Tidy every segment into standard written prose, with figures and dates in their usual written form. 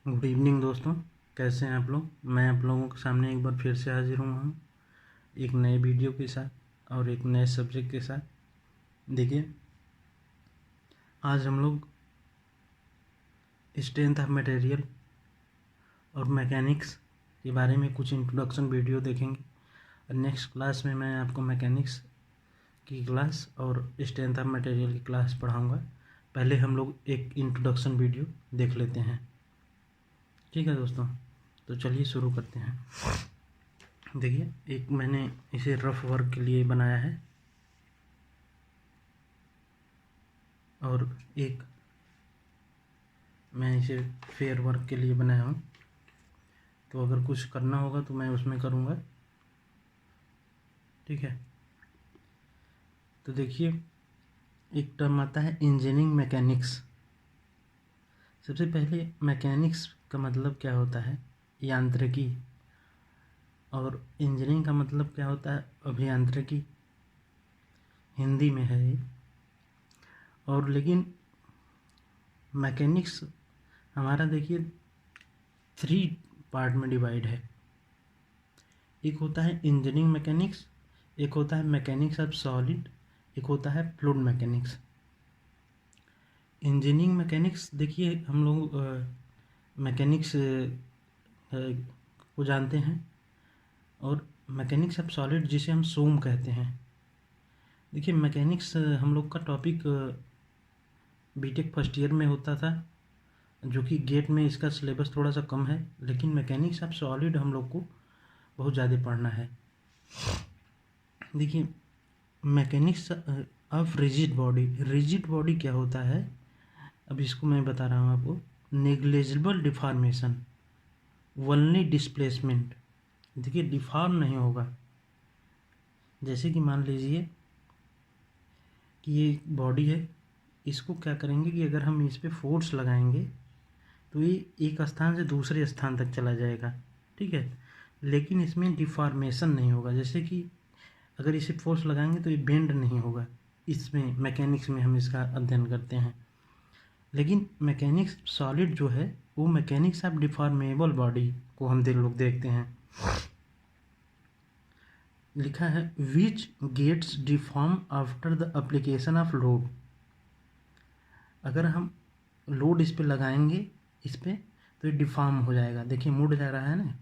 Good evening दोस्तों, कैसे हैं आप लोग। मैं आप लोगों के सामने एक बार फिर से हाजिर हुआ हूँ एक नए वीडियो के साथ और एक नए सब्जेक्ट के साथ। देखिए, आज हम लोग स्ट्रेंथ ऑफ मटेरियल और मैकेनिक्स के बारे में कुछ इंट्रोडक्शन वीडियो देखेंगे और नेक्स्ट क्लास में मैं आपको मैकेनिक्स की क्लास और स्ट्रेंथ ऑफ मटेरियल की क्लास पढ़ाऊँगा। पहले हम लोग एक इंट्रोडक्शन वीडियो देख लेते हैं, ठीक है दोस्तों। तो चलिए शुरू करते हैं। देखिए, एक मैंने इसे रफ वर्क के लिए बनाया है और एक मैं इसे फेयर वर्क के लिए बनाया हूँ। तो अगर कुछ करना होगा तो मैं उसमें करूँगा, ठीक है। तो देखिए, एक टर्म आता है इंजीनियरिंग मैकेनिक्स। सबसे पहले मैकेनिक्स का मतलब क्या होता है, यांत्रिकी, और इंजीनियरिंग का मतलब क्या होता है, अभियांत्रिकी। हिंदी में है ये। और लेकिन मैकेनिक्स हमारा देखिए 3 पार्ट में डिवाइड है। एक होता है इंजीनियरिंग मैकेनिक्स, एक होता है मैकेनिक्स ऑफ सॉलिड, एक होता है फ्लूइड मैकेनिक्स। इंजीनियरिंग मैकेनिक्स देखिए, हम लोग मैकेनिक्स को जानते हैं, और मैकेनिक्स ऑफ सॉलिड जिसे हम सोम कहते हैं। देखिए, मैकेनिक्स हम लोग का टॉपिक बीटेक फर्स्ट ईयर में होता था, जो कि गेट में इसका सिलेबस थोड़ा सा कम है, लेकिन मैकेनिक्स ऑफ सॉलिड हम लोग को बहुत ज़्यादा पढ़ना है। देखिए, mechanics of rigid body. Rigid body क्या होता है, अब इसको मैं बता रहा हूँ आपको। Negligible deformation, only displacement. देखिए, डिफॉर्म नहीं होगा। जैसे कि मान लीजिए कि ये बॉडी है, इसको क्या करेंगे कि अगर हम इस पर फोर्स लगाएंगे तो ये एक स्थान से दूसरे स्थान तक चला जाएगा, ठीक है। लेकिन इसमें डिफॉर्मेशन नहीं होगा। जैसे कि अगर इसे फोर्स लगाएंगे तो ये बेंड नहीं होगा। इसमें मैकेनिक्स में हम इसका अध्ययन करते हैं। लेकिन मैकेनिक्स सॉलिड जो है वो मैकेनिक्स ऑफ डिफॉर्मेबल बॉडी को हम लोग देखते हैं। लिखा है which gets deform after the application of load. अगर हम लोड इस पे लगाएंगे, इस पे, तो ये डिफॉर्म हो जाएगा। देखिए, मुड़ जा रहा है ना।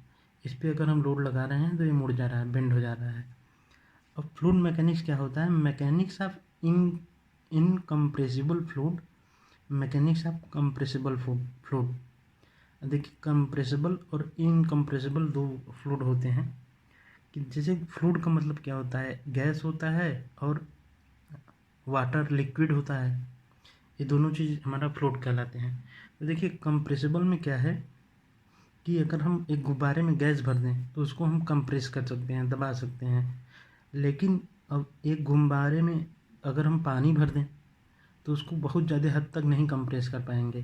इस पे अगर हम लोड लगा रहे हैं तो ये मुड़ जा रहा है, बेंड हो जा रहा है। अब फ्लूइड मैकेनिक्स क्या होता है, mechanics of incompressible fluid, mechanics of compressible fluid. देखिए, कंप्रेसिबल और इनकम्प्रेसिबल 2 फ्लूइड होते हैं। कि जैसे फ्लूइड का मतलब क्या होता है, गैस होता है और वाटर लिक्विड होता है। ये दोनों चीज़ हमारा फ्लूइड कहलाते हैं। तो देखिए, कंप्रेसिबल में क्या है कि अगर हम एक गुब्बारे में गैस भर दें तो उसको हम कंप्रेस कर सकते हैं, दबा सकते हैं। लेकिन अब एक गुब्बारे में अगर हम पानी भर दें तो उसको बहुत ज़्यादा हद तक नहीं कंप्रेस कर पाएंगे।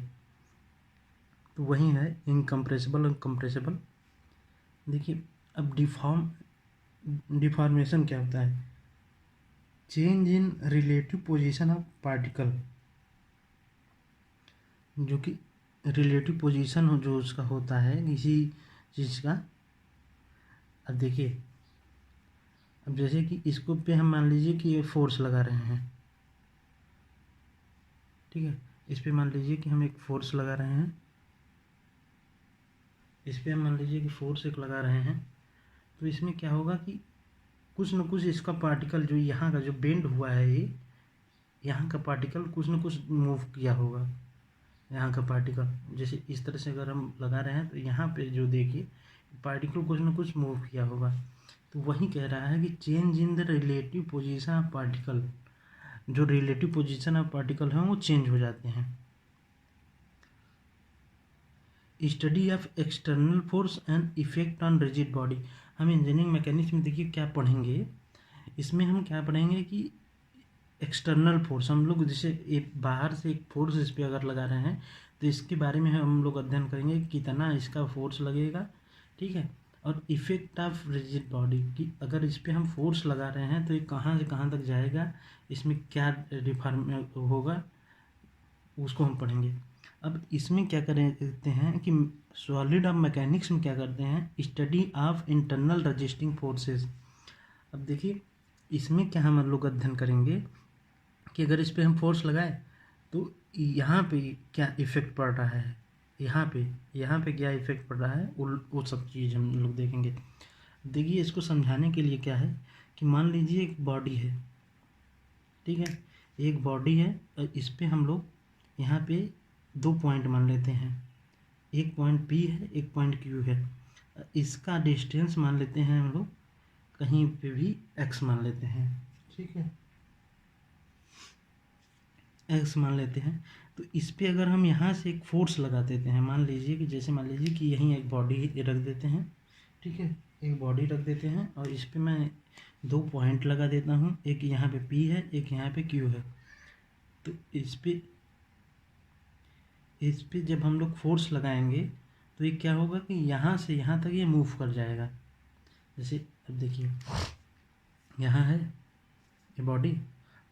तो वही है इनकम्प्रेसिबल और कंप्रेसिबल। देखिए, अब डिफॉर्मेशन क्या होता है, change in relative position of particle. जो कि रिलेटिव पोजीशन हो जो उसका होता है किसी चीज़ का। अब देखिए, अब जैसे कि इसको पे हम मान लीजिए कि ये फोर्स लगा रहे हैं, ठीक है। इस पे मान लीजिए कि हम एक फोर्स लगा रहे हैं, इस पे हम मान लीजिए कि फोर्स एक लगा रहे हैं। तो इसमें क्या होगा कि कुछ न कुछ इसका पार्टिकल जो यहाँ का जो बेंड हुआ है, ये यहाँ का पार्टिकल कुछ न कुछ मूव किया होगा। यहाँ का पार्टिकल जैसे इस तरह से अगर हम लगा रहे हैं तो यहाँ पे जो देखिए पार्टिकल कुछ न कुछ मूव किया होगा। तो वही कह रहा है कि change in the relative position of particle. जो रिलेटिव पोजीशन ऑफ पार्टिकल हैं वो चेंज हो जाते हैं। Study of external force and effect on rigid body. हम इंजीनियरिंग मैकेनिक्स में देखिए क्या पढ़ेंगे, इसमें हम क्या पढ़ेंगे कि एक्सटर्नल फोर्स, हम लोग जैसे एक बाहर से एक फोर्स इस पर अगर लगा रहे हैं तो इसके बारे में हम लोग अध्ययन करेंगे कितना इसका फोर्स लगेगा, ठीक है। और इफेक्ट ऑफ रिजिड बॉडी कि अगर इस पर हम फोर्स लगा रहे हैं तो ये कहाँ से कहाँ तक जाएगा, इसमें क्या डिफॉर्म होगा, उसको हम पढ़ेंगे। अब इसमें क्या करते हैं कि सॉलिड ऑफ मैकेनिक्स में क्या करते हैं, study of internal resisting forces. अब देखिए इसमें क्या हम लोग अध्ययन करेंगे कि अगर इस पे हम फोर्स लगाए तो यहाँ पे क्या इफ़ेक्ट पड़ रहा है, यहाँ पे क्या इफ़ेक्ट पड़ रहा है, वो सब चीज़ हम लोग देखेंगे। देखिए इसको समझाने के लिए क्या है कि मान लीजिए एक बॉडी है, ठीक है, एक बॉडी है, इस पे हम लोग यहाँ पे 2 पॉइंट मान लेते हैं, एक पॉइंट P है, एक पॉइंट Q है। इसका डिस्टेंस मान लेते हैं हम लोग, कहीं पे भी x मान लेते हैं, ठीक है, x मान लेते हैं। तो इस पे अगर हम यहाँ से एक फोर्स लगा देते हैं, मान लीजिए कि जैसे मान लीजिए कि यहीं एक बॉडी रख देते हैं, ठीक है, एक बॉडी रख देते हैं और इस पे मैं 2 पॉइंट लगा देता हूँ, एक यहाँ पे P है, एक यहाँ पे Q है। तो इस पे जब हम लोग फोर्स लगाएंगे तो ये क्या होगा कि यहाँ से यहाँ तक ये मूव कर जाएगा। जैसे अब देखिए यहाँ है ये बॉडी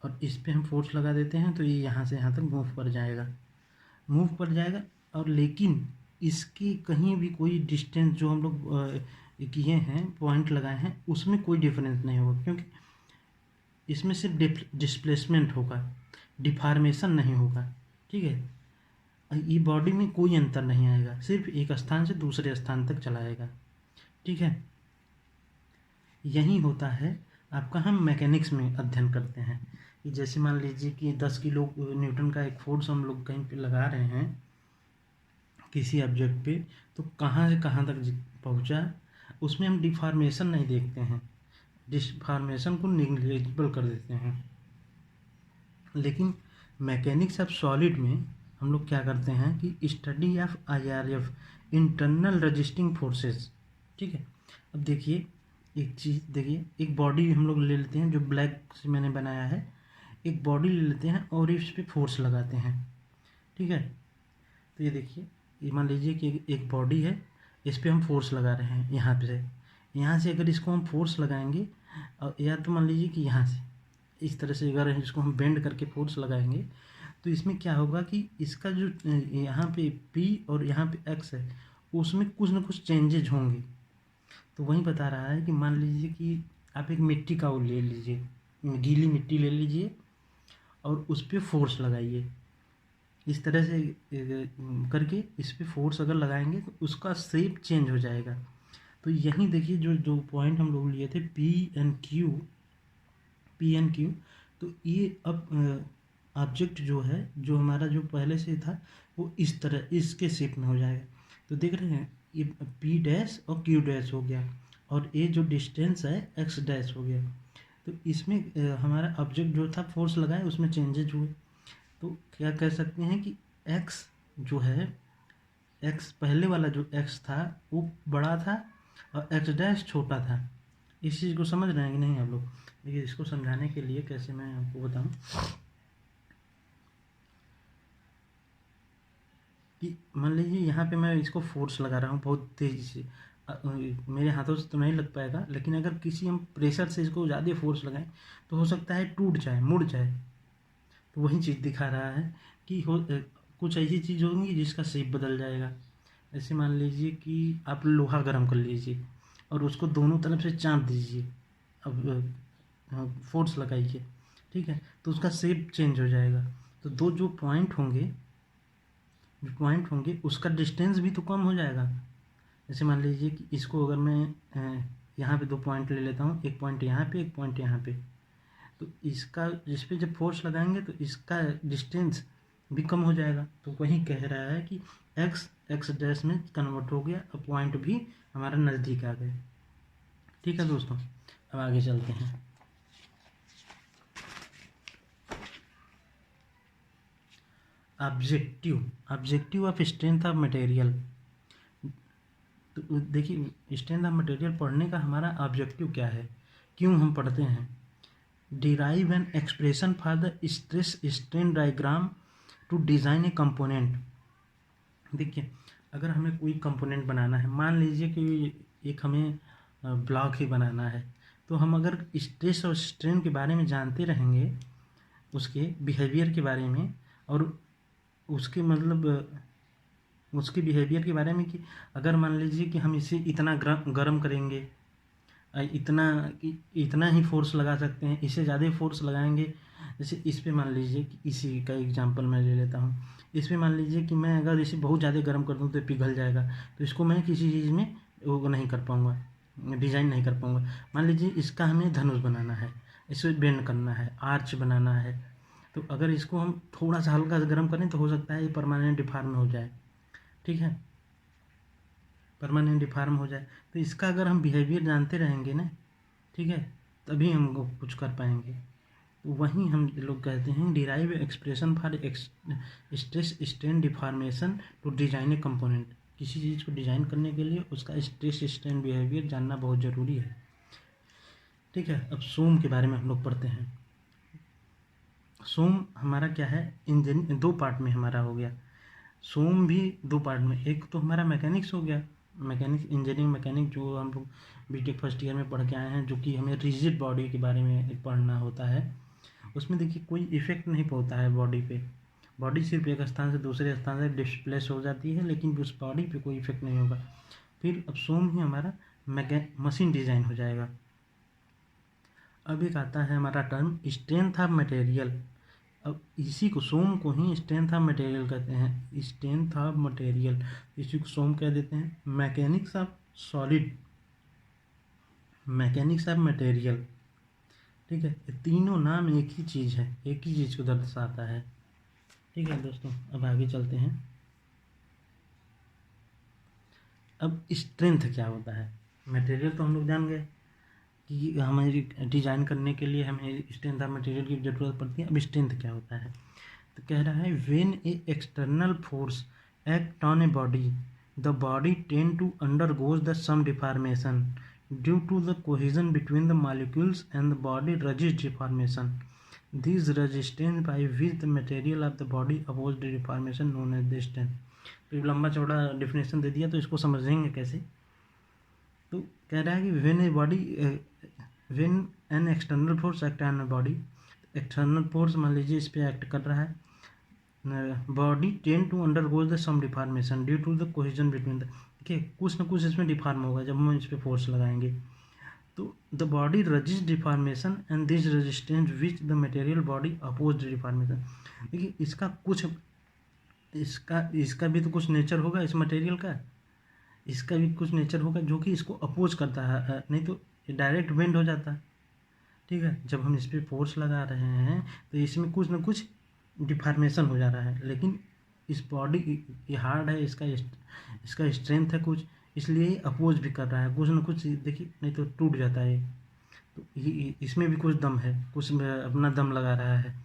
और इस पे हम फोर्स लगा देते हैं तो ये यहाँ से यहाँ तक मूव कर जाएगा। और लेकिन इसकी कहीं भी कोई डिस्टेंस जो हम लोग किए हैं, पॉइंट लगाए हैं, उसमें कोई डिफरेंस नहीं होगा, क्योंकि इसमें सिर्फ डिस्प्लेसमेंट होगा, डिफॉर्मेशन नहीं होगा, ठीक है। ये बॉडी में कोई अंतर नहीं आएगा, सिर्फ एक स्थान से दूसरे स्थान तक चलाएगा, ठीक है। यही होता है आपका, हम मैकेनिक्स में अध्ययन करते हैं कि जैसे मान लीजिए कि 10 किलो न्यूटन का एक फोर्स हम लोग कहीं पे लगा रहे हैं किसी ऑब्जेक्ट पे, तो कहाँ से कहाँ तक पहुँचा, उसमें हम डिफॉर्मेशन नहीं देखते हैं, डिफॉर्मेशन को निग्लेजिबल कर देते हैं। लेकिन मैकेनिक्स ऑफ सॉलिड में हम लोग क्या करते हैं कि study of IRF, internal resisting forces, ठीक है। अब देखिए एक चीज़ देखिए, एक बॉडी हम लोग ले लेते हैं जो ब्लैक से मैंने बनाया है, एक बॉडी ले लेते हैं और इस पे फोर्स लगाते हैं, ठीक है। तो ये देखिए, ये मान लीजिए कि एक बॉडी है, इस पे हम फोर्स लगा रहे हैं, यहाँ से अगर इसको हम फोर्स लगाएंगे, और या तो मान लीजिए कि यहाँ से इस तरह से अगर इसको हम बेंड करके फोर्स लगाएंगे तो इसमें क्या होगा कि इसका जो यहाँ पे P और यहाँ पे X है, उसमें कुछ ना कुछ चेंजेज होंगे। तो वही बता रहा है कि मान लीजिए कि आप एक मिट्टी का वो ले लीजिए, गीली मिट्टी ले लीजिए और उस पर फोर्स लगाइए, इस तरह से करके इस पर फोर्स अगर लगाएंगे तो उसका शेप चेंज हो जाएगा। तो यहीं देखिए जो जो पॉइंट हम लोग लिए थे पी एन क्यू, तो ये अब ऑब्जेक्ट जो है, जो हमारा जो पहले से था, वो इस तरह इसके शेप में हो जाएगा। तो देख रहे हैं ये P डैश और Q डैश हो गया और ये जो डिस्टेंस है X डैश हो गया। तो इसमें हमारा ऑब्जेक्ट जो था फोर्स लगाए उसमें चेंजेज हुए। तो क्या कह सकते हैं कि X जो है, X पहले वाला जो X था वो बड़ा था और X डैश छोटा था। इस चीज़ को समझ रहे हैं कि नहीं आप लोग? देखिए इसको समझाने के लिए कैसे मैं आपको बताऊं कि मान लीजिए यहाँ पे मैं इसको फोर्स लगा रहा हूँ बहुत तेज़ी से, मेरे हाथों से तो नहीं लग पाएगा, लेकिन अगर किसी हम प्रेशर से इसको ज़्यादा फोर्स लगाएं तो हो सकता है टूट जाए, मुड़ जाए। तो वही चीज़ दिखा रहा है कि कुछ ऐसी चीज़ होंगी जिसका शेप बदल जाएगा। ऐसे मान लीजिए कि आप लोहा गर्म कर लीजिए और उसको दोनों तरफ से चाँप दीजिए, अब फोर्स लगाइए, ठीक है, तो उसका शेप चेंज हो जाएगा। तो दो जो पॉइंट होंगे उसका डिस्टेंस भी तो कम हो जाएगा। जैसे मान लीजिए कि इसको अगर मैं यहाँ पे 2 पॉइंट ले लेता हूँ, एक पॉइंट यहाँ पे, एक पॉइंट यहाँ पे, तो इसका इस पर जब फोर्स लगाएंगे तो इसका डिस्टेंस भी कम हो जाएगा। तो वही कह रहा है कि एक्स डैश में कन्वर्ट हो गया, अब पॉइंट भी हमारा नज़दीक आ गए। ठीक है दोस्तों, अब आगे चलते हैं। Objective of strength of material. तो देखिए स्ट्रेंथ ऑफ मटेरियल पढ़ने का हमारा ऑब्जेक्टिव क्या है, क्यों हम पढ़ते हैं। Derive an expression for the stress strain diagram to design a component. देखिए अगर हमें कोई कंपोनेंट बनाना है, मान लीजिए कि एक हमें ब्लॉक ही बनाना है, तो हम अगर स्ट्रेस और स्ट्रेन के बारे में जानते रहेंगे, उसके बिहेवियर के बारे में, और उसके मतलब उसके बिहेवियर के बारे में कि अगर मान लीजिए कि हम इसे इतना गर्म करेंगे, इतना इतना ही फोर्स लगा सकते हैं, इससे ज़्यादा ही फोर्स लगाएंगे। जैसे इस पे मान लीजिए कि इसी का एग्जांपल मैं ले लेता हूँ। इस पे मान लीजिए कि मैं अगर इसे बहुत ज़्यादा गर्म कर दूँ तो पिघल जाएगा, तो इसको मैं किसी चीज़ में वो नहीं कर पाऊँगा, डिज़ाइन नहीं कर पाऊँगा। मान लीजिए इसका हमें धनुष बनाना है, इसे बेंड करना है, आर्च बनाना है, तो अगर इसको हम थोड़ा सा हल्का सा गर्म करें तो हो सकता है ये परमानेंट डिफॉर्म हो जाए। ठीक है, परमानेंट डिफॉर्म हो जाए। तो इसका अगर हम बिहेवियर जानते रहेंगे ना, ठीक है, तभी हम कुछ कर पाएंगे। तो वहीं हम लोग कहते हैं derive expression for stress strain deformation to design a component. किसी चीज़ को डिजाइन करने के लिए उसका स्ट्रेस स्ट्रेन बिहेवियर जानना बहुत ज़रूरी है। ठीक है, अब सूम के बारे में हम लोग पढ़ते हैं। सूम हमारा क्या है, इंजन दो पार्ट में हमारा हो गया। सूम भी दो पार्ट में, एक तो हमारा मैकेनिक्स हो गया, मैकेनिक्स इंजीनियरिंग मैकेनिक जो हम लोग बीटेक फर्स्ट ईयर में पढ़ के आए हैं, जो कि हमें रिजिड बॉडी के बारे में पढ़ना होता है। उसमें देखिए कोई इफेक्ट नहीं पड़ता है बॉडी पे, बॉडी सिर्फ एक स्थान से दूसरे स्थान से डिस्प्लेस हो जाती है, लेकिन उस बॉडी पे कोई इफेक्ट नहीं होगा। फिर अब सूम ही हमारा मशीन डिज़ाइन हो जाएगा। अब एक आता है हमारा टर्म स्ट्रेंथ ऑफ मटेरियल। अब इसी को सोम को ही स्ट्रेंथ ऑफ मटेरियल कहते हैं, स्ट्रेंथ ऑफ मटेरियल। इसी को सोम कह देते हैं। Mechanics of solid, mechanics of material. ठीक है, ये तीनों नाम एक ही चीज़ है, एक ही चीज़ को दर्शाता है। ठीक है दोस्तों, अब आगे चलते हैं। अब स्ट्रेंथ क्या होता है। मटेरियल तो हम लोग जान गए कि हमें डिजाइन करने के लिए हमें स्ट्रेंथ ऑफ मटेरियल की ज़रूरत पड़ती है। अब स्ट्रेंथ क्या होता है, तो कह रहा है when a external force act on a body the body tend to undergoes the some deformation due to the cohesion between the molecules and the body resist deformation this resistance by which the material of the body oppose the deformation known as the strength. तो लंबा चौड़ा definition दे दिया, तो इसको समझेंगे कैसे। तो कह रहा है कि when a body when an external force act on a body, external force मान लीजिए इस पे एक्ट कर रहा है, body tend to undergoes the some deformation due to the cohesion between the, देखिए कुछ ना कुछ इसमें डिफॉर्म होगा जब हम इस पे फोर्स लगाएंगे। तो the body resist deformation and this resistance which the material body oppose the deformation. देखिए इसका कुछ इसका भी तो कुछ नेचर होगा इस मटेरियल का, इसका भी कुछ नेचर होगा जो कि इसको अपोज करता है, नहीं तो डायरेक्ट बेंड हो जाता है। ठीक है, जब हम इस पर फोर्स लगा रहे हैं तो इसमें कुछ ना कुछ डिफॉर्मेशन हो जा रहा है, लेकिन इस बॉडी ये हार्ड है, इसका स्ट्रेंथ है कुछ, इसलिए अपोज भी कर रहा है कुछ ना कुछ। देखिए नहीं तो टूट जाता है। तो इसमें भी कुछ दम है, कुछ अपना दम लगा रहा है।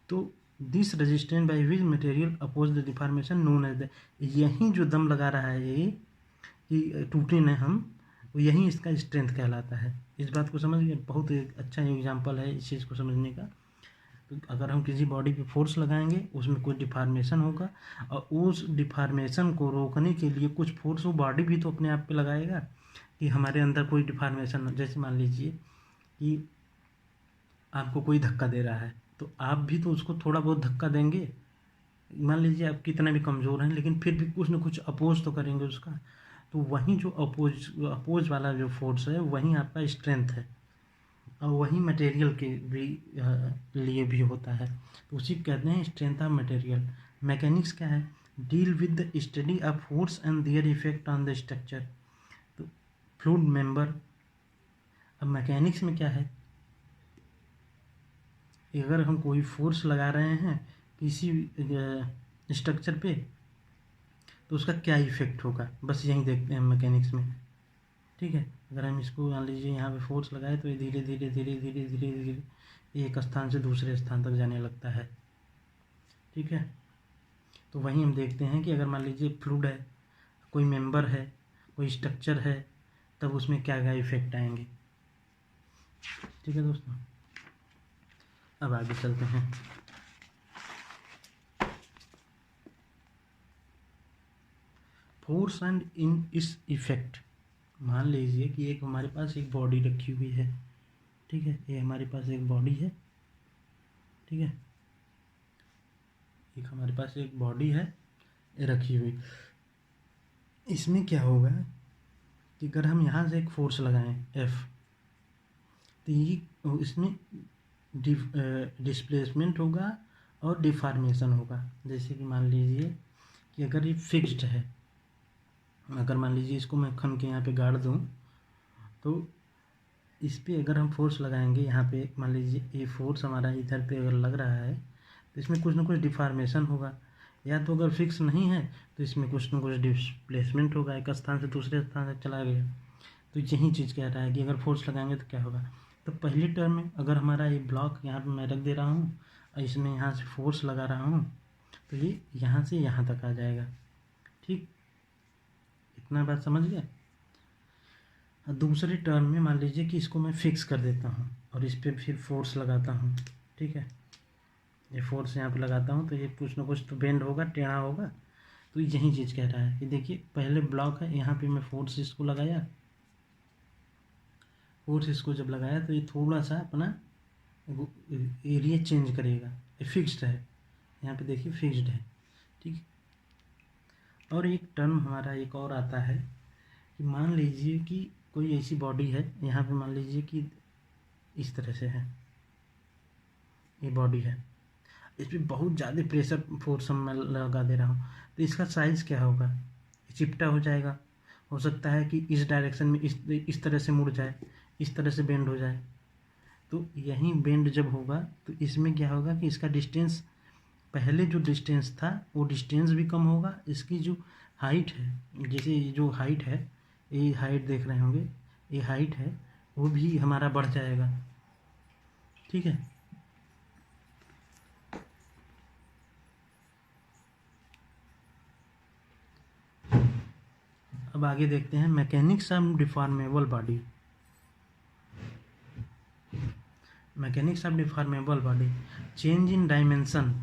तो this resistance by which material oppose the deformation known as the, यही जो दम लगा रहा है ये कि टूटे न हम, यही इसका स्ट्रेंथ कहलाता है। इस बात को समझ गए, बहुत अच्छा एग्जांपल है इस चीज़ को समझने का। तो अगर हम किसी बॉडी पे फोर्स लगाएंगे उसमें कुछ डिफॉर्मेशन होगा, और उस डिफॉर्मेशन को रोकने के लिए कुछ फोर्स वो बॉडी भी तो अपने आप पे लगाएगा कि हमारे अंदर कोई डिफॉर्मेशन। जैसे मान लीजिए कि आपको कोई धक्का दे रहा है, तो आप भी तो उसको थोड़ा बहुत धक्का देंगे। मान लीजिए आप कितना भी कमज़ोर हैं, लेकिन फिर भी कुछ ना कुछ अपोज तो करेंगे उसका। तो वही जो अपोज वाला जो फोर्स है वही आपका स्ट्रेंथ है, और वही मटेरियल के भी लिए भी होता है। तो उसी को कहते हैं स्ट्रेंथ ऑफ मटेरियल। मैकेनिक्स क्या है, deal with the study of force and their effect on the structure. तो फ्लूइड मेंबर, अब मैकेनिक्स में क्या है, अगर हम कोई फोर्स लगा रहे हैं किसी स्ट्रक्चर पे तो उसका क्या इफेक्ट होगा, बस यही देखते हैं मैकेनिक्स में। ठीक है, अगर हम इसको मान लीजिए यहाँ पे फोर्स लगाए तो ये धीरे धीरे धीरे धीरे धीरे धीरे एक स्थान से दूसरे स्थान तक जाने लगता है। ठीक है, तो वहीं हम देखते हैं कि अगर मान लीजिए फ्लूइड है, कोई मेंबर है, कोई स्ट्रक्चर है, तब उसमें क्या क्या इफेक्ट आएंगे। ठीक है दोस्तों, अब आगे चलते हैं। फोर्स एंड इन इस इफेक्ट। मान लीजिए कि एक हमारे पास एक बॉडी रखी हुई है। ठीक है, ये हमारे पास एक बॉडी है। ठीक है, एक हमारे पास एक बॉडी है रखी हुई, इसमें क्या होगा कि अगर हम यहाँ से एक फोर्स लगाएं F, तो ये इसमें डिस्प्लेसमेंट होगा और डिफॉर्मेशन होगा। जैसे कि मान लीजिए कि अगर ये फिक्स्ड है, अगर मान लीजिए इसको मैं खन के यहाँ पे गाड़ दूँ, तो इस पे अगर हम फोर्स लगाएंगे यहाँ पे, मान लीजिए ये फोर्स हमारा इधर पे अगर लग रहा है तो इसमें कुछ ना कुछ डिफॉर्मेशन होगा, या तो अगर फिक्स नहीं है तो इसमें कुछ ना कुछ डिस्प्लेसमेंट होगा, एक स्थान से दूसरे स्थान से चला गया। तो यही चीज़ कह रहा है कि अगर फोर्स लगाएंगे तो क्या होगा। तो पहली टर्म में अगर हमारा ये ब्लॉक यहाँ पे मैं रख दे रहा हूँ और इसमें यहाँ से फोर्स लगा रहा हूँ, तो ये यहाँ से यहाँ तक आ जाएगा। ठीक, इतना बात समझ गया। दूसरे टर्म में मान लीजिए कि इसको मैं फिक्स कर देता हूँ और इस पर फिर फोर्स लगाता हूँ। ठीक है, ये फोर्स यहाँ पे लगाता हूँ तो ये कुछ ना कुछ तो बेंड होगा, टेढ़ा होगा। तो यही चीज़ कह रहा है कि देखिए पहले ब्लॉक है, यहाँ पे मैं फोर्स इसको लगाया, फोर्स इसको जब लगाया तो ये थोड़ा सा अपना एरिया चेंज करेगा। ये फिक्स्ड है, यहाँ पे देखिए फिक्स्ड है। ठीक, और एक टर्म हमारा एक और आता है कि मान लीजिए कि कोई ऐसी बॉडी है, यहाँ पे मान लीजिए कि इस तरह से है, ये बॉडी है, इस पर बहुत ज़्यादा प्रेशर फोर्स मैं लगा दे रहा हूँ, तो इसका साइज़ क्या होगा, चिपटा हो जाएगा। हो सकता है कि इस डायरेक्शन में इस तरह से मुड़ जाए, इस तरह से बेंड हो जाए। तो यहीं बेंड जब होगा तो इसमें क्या होगा कि इसका डिस्टेंस, पहले जो डिस्टेंस था वो डिस्टेंस भी कम होगा, इसकी जो हाइट है, जैसे ये जो हाइट है, ये हाइट देख रहे होंगे, ये हाइट है वो भी हमारा बढ़ जाएगा। ठीक है, अब आगे देखते हैं mechanics of deformable body. Mechanics of deformable body, change in dimension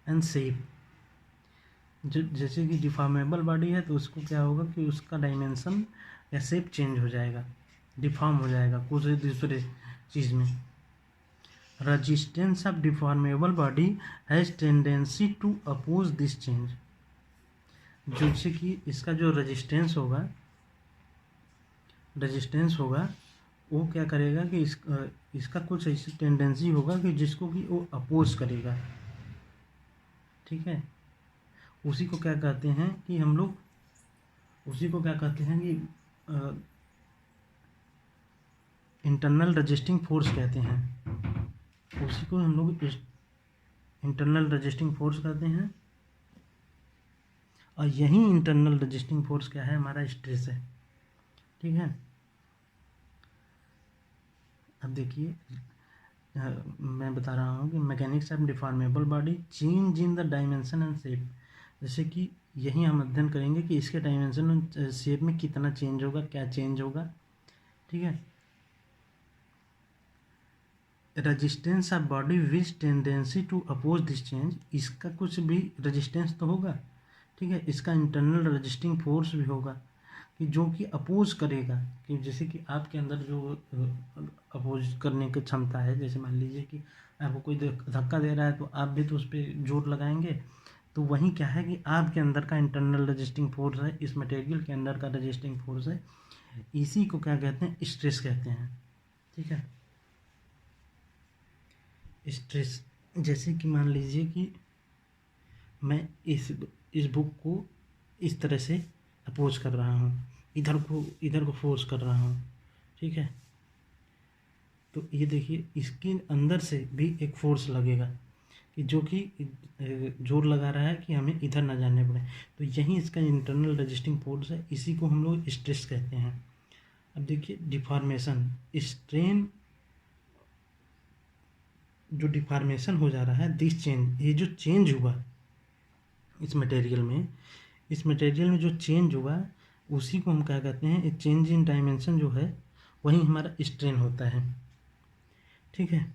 and shape. जैसे कि डिफॉर्मेबल बॉडी है तो उसको क्या होगा कि उसका डायमेंशन या शेप चेंज हो जाएगा, डिफॉर्म हो जाएगा कुछ दूसरे चीज़ में। Resistance of deformable body has tendency to oppose this change. जैसे कि इसका जो रेजिस्टेंस होगा वो क्या करेगा कि इसका कुछ ऐसी टेंडेंसी होगा कि जिसको कि वो अपोज करेगा। ठीक है, उसी को क्या कहते हैं कि हम लोग, उसी को क्या कहते हैं कि इंटरनल रजिस्टिंग फोर्स कहते हैं। उसी को हम लोग इंटरनल रजिस्टिंग फोर्स कहते हैं। और यही इंटरनल रजिस्टिंग फोर्स क्या है, हमारा स्ट्रेस है। ठीक है, अब देखिए मैं बता रहा हूँ कि mechanics of deformable body, change in the dimension and shape. जैसे कि यही हम अध्ययन करेंगे कि इसके डायमेंशन और शेप में कितना चेंज होगा, क्या चेंज होगा। ठीक है, resistance of body which tendency to oppose this change, इसका कुछ भी रेजिस्टेंस तो होगा। ठीक है, इसका इंटरनल रजिस्टिंग फोर्स भी होगा कि जो कि अपोज करेगा, कि जैसे कि आपके अंदर जो अपोज करने की क्षमता है, जैसे मान लीजिए कि आपको कोई धक्का दे रहा है तो आप भी तो उस पर जोर लगाएंगे। तो वहीं क्या है कि आपके अंदर का इंटरनल रजिस्टिंग फोर्स है, इस मटेरियल के अंदर का रजिस्टिंग फोर्स है, इसी को क्या कहते हैं, स्ट्रेस कहते हैं। ठीक है, स्ट्रेस, जैसे कि मान लीजिए कि मैं इस बुक को इस तरह से अपोज कर रहा हूँ, इधर को फोर्स कर रहा हूँ। ठीक है, तो ये देखिए इसके अंदर से भी एक फोर्स लगेगा कि जो कि जोर लगा रहा है कि हमें इधर ना जाने पड़े। तो यही इसका इंटरनल रजिस्टिंग फोर्स है, इसी को हम लोग स्ट्रेस कहते हैं। अब देखिए डिफॉर्मेशन, स्ट्रेन, जो डिफॉर्मेशन हो जा रहा है, दिस चेंज, ये जो चेंज हुआ इस मटेरियल में जो चेंज हुआ उसी को हम क्या कहते हैं, चेंज इन डायमेंशन जो है वही हमारा स्ट्रेन होता है। ठीक है,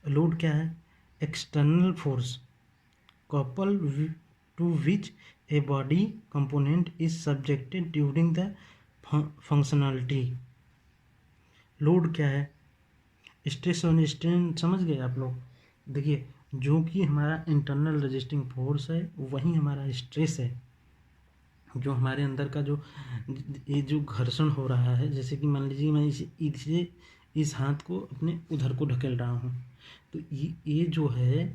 लोड क्या है, external force couple to which a body component is subjected during the functionality. Load क्या है, स्ट्रेस और स्ट्रेन समझ गए आप लोग। देखिए, जो कि हमारा इंटरनल रजिस्टिंग फोर्स है वही हमारा स्ट्रेस है। जो हमारे अंदर का जो ये जो घर्षण हो रहा है, जैसे कि मान लीजिए मैं इसे इस हाथ को अपने उधर को ढकेल रहा हूँ, तो ये जो है,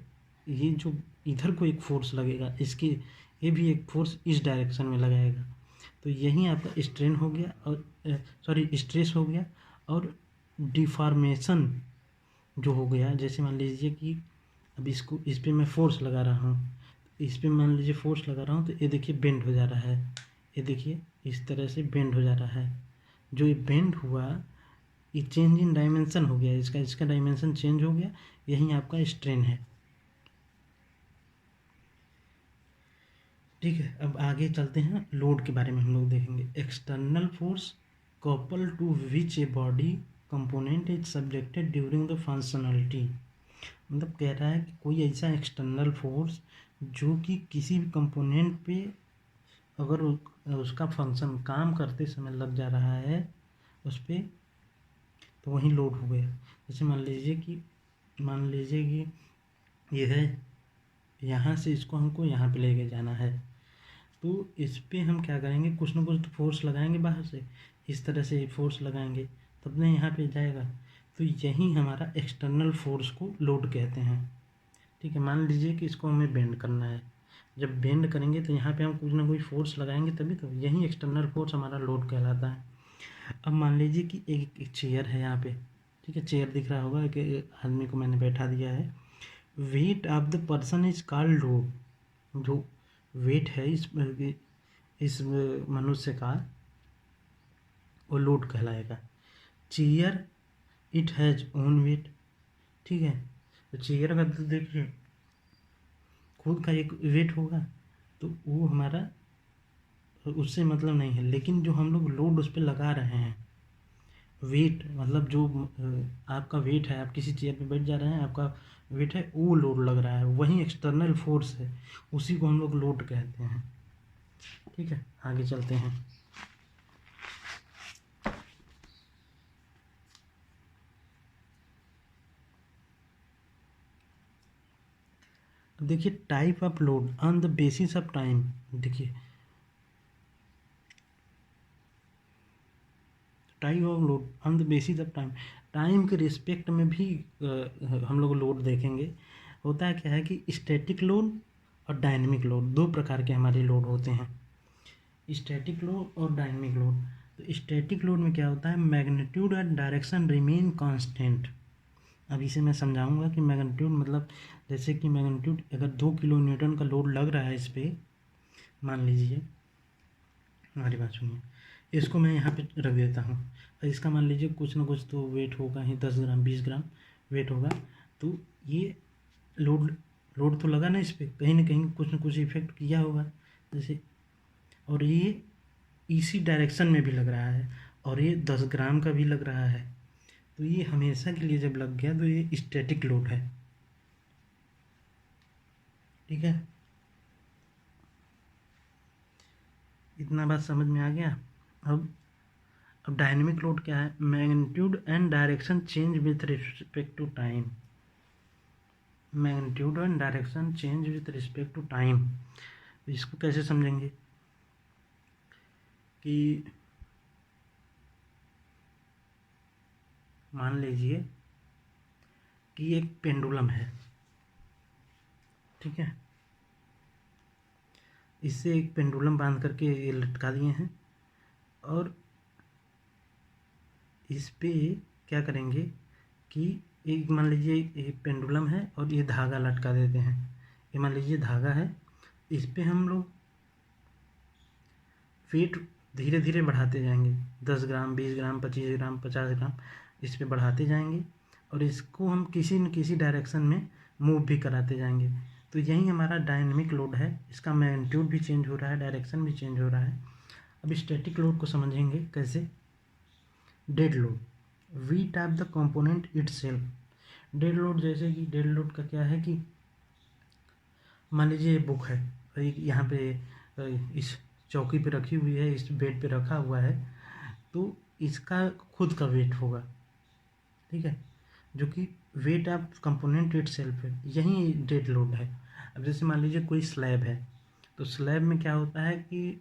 ये जो इधर को एक फोर्स लगेगा, इसके ये भी एक फोर्स इस डायरेक्शन में लगाएगा, तो यही आपका स्ट्रेन हो गया और सॉरी स्ट्रेस हो गया। और डिफॉर्मेशन जो हो गया, जैसे मान लीजिए कि अब इसको इस पे मैं फोर्स लगा रहा हूँ, इस पे मान लीजिए फोर्स लगा रहा हूँ, तो ये देखिए बेंड हो जा रहा है, ये देखिए इस तरह से बेंड हो जा रहा है। जो ये बेंड हुआ, ये चेंज इन डायमेंशन हो गया, इसका इसका डायमेंशन चेंज हो गया, यही आपका स्ट्रेन है। ठीक है, अब आगे चलते हैं, लोड के बारे में हम लोग देखेंगे। External force couple to which a body component is subjected during the functionality. मतलब कह रहा है कि कोई ऐसा एक्सटर्नल फोर्स जो कि किसी भी कंपोनेंट पे अगर उसका फंक्शन काम करते समय लग जा रहा है उस पर, तो वही लोड हो गया। जैसे मान लीजिए कि ये है, यहाँ से इसको हमको यहाँ पे लेके जाना है, तो इस पे हम क्या करेंगे, कुछ ना कुछ तो फोर्स लगाएंगे बाहर से, इस तरह से फोर्स लगाएंगे तब ना यहाँ पे जाएगा। तो यही हमारा एक्सटर्नल फोर्स को लोड कहते हैं। ठीक है, मान लीजिए कि इसको हमें बेंड करना है, जब बेंड करेंगे तो यहाँ पे हम कुछ ना कुछ फोर्स लगाएंगे, तभी तो यही एक्सटर्नल फोर्स हमारा लोड कहलाता है। अब मान लीजिए कि एक चेयर है यहाँ पे, ठीक है, चेयर दिख रहा होगा कि आदमी को मैंने बैठा दिया है। Weight of the person is called load. जो वेट है इस मनुष्य का, वो लोड कहलाएगा। Chair it has own wait. ठीक है, तो चेयर का तो देखिए खुद का एक वेट होगा, तो वो हमारा उससे मतलब नहीं है। लेकिन जो हम लोग लोड उस पर लगा रहे हैं, वेट मतलब जो आपका वेट है, आप किसी चेयर पे बैठ जा रहे हैं, आपका वेट है, वो लोड लग रहा है, वही एक्सटर्नल फोर्स है, उसी को हम लोग लोड कहते हैं। ठीक है, आगे चलते हैं। देखिए, type of load on the basis of time. देखिए, type of load on the basis of time, time के रिस्पेक्ट में भी हम लोग लोड देखेंगे। होता है क्या है कि स्टैटिक लोड और डायनेमिक लोड, दो प्रकार के हमारे लोड होते हैं, स्टैटिक लोड और डायनेमिक लोड। तो स्टैटिक लोड में क्या होता है, magnitude and direction remain constant. अब इसे मैं समझाऊंगा कि मैग्नीट्यूड मतलब, जैसे कि मैग्नीट्यूड अगर 2 किलो न्यूटन का लोड लग रहा है इस पर, मान लीजिए, हमारी बात सुनिए, इसको मैं यहाँ पे रख देता हूँ, और इसका मान लीजिए कुछ ना कुछ तो वेट होगा ही, 10 ग्राम 20 ग्राम वेट होगा। तो ये लोड लोड तो लगा ना इस पर, कहीं ना कहीं कुछ ना कुछ इफेक्ट किया होगा जैसे, और ये इसी डायरेक्शन में भी लग रहा है, और ये 10 ग्राम का भी लग रहा है। तो ये हमेशा के लिए जब लग गया तो ये स्टैटिक लोड है। ठीक है, इतना बात समझ में आ गया। अब डायनेमिक लोड क्या है, magnitude and direction change with respect to time. Magnitude and direction change with respect to time, इसको कैसे समझेंगे कि मान लीजिए कि एक पेंडुलम है, ठीक है, इससे एक पेंडुलम बांध करके ये लटका दिए हैं, और इस पे क्या करेंगे कि एक मान लीजिए एक पेंडुलम है और ये धागा लटका देते हैं, ये मान लीजिए धागा है, इस पे हम लोग वेट धीरे धीरे बढ़ाते जाएंगे, 10 ग्राम 20 ग्राम 25 ग्राम 50 ग्राम इस पे बढ़ाते जाएंगे, और इसको हम किसी न किसी डायरेक्शन में मूव भी कराते जाएंगे। तो यही हमारा डायनेमिक लोड है, इसका मैग्नीट्यूड भी चेंज हो रहा है, डायरेक्शन भी चेंज हो रहा है। अब स्टैटिक लोड को समझेंगे कैसे। Dead load, weight of the component itself. Dead load, जैसे कि डेड लोड का क्या है कि मान लीजिए ये बुक है, यहाँ पे इस चौकी पे रखी हुई है, इस बेड पे रखा हुआ है, तो इसका खुद का वेट होगा। ठीक है, जो कि weight of component it self है, यही डेड लोड है। अब जैसे मान लीजिए कोई स्लैब है, तो स्लैब में क्या होता है कि